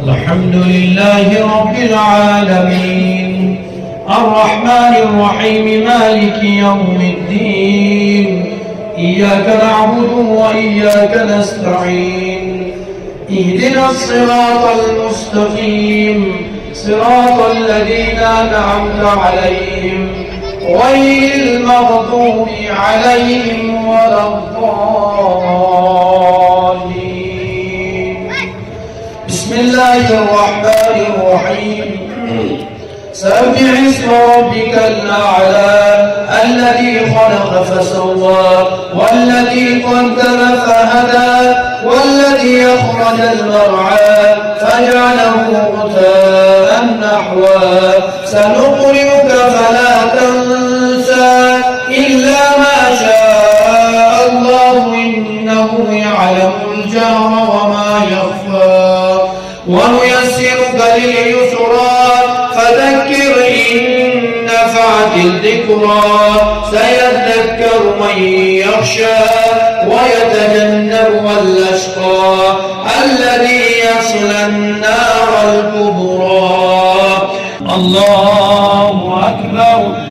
الحمد لله رب العالمين الرحمن الرحيم مالك يوم الدين إياك نعبد وإياك نستعين اهدنا الصراط المستقيم صراط الذين أنعمت عليهم غير المغضوب عليهم ولا الضالين. بسم الله الرحمن الرحيم. سبح اسم ربك الأعلى الذي خلق فسوى والذي قدر فهدى والذي أخرج المرعى فجعله غثاء نحوا سنقرئك فلا تنسى إلا ما شاء الله إنه يعلم الجهر وما يخفى ونيسرك لليسرى فذكر إن نفعت الذكرى سيذكر من يخشى ويتجنبها الأشقى الذي يصلى النار الكبرى. الله أكبر.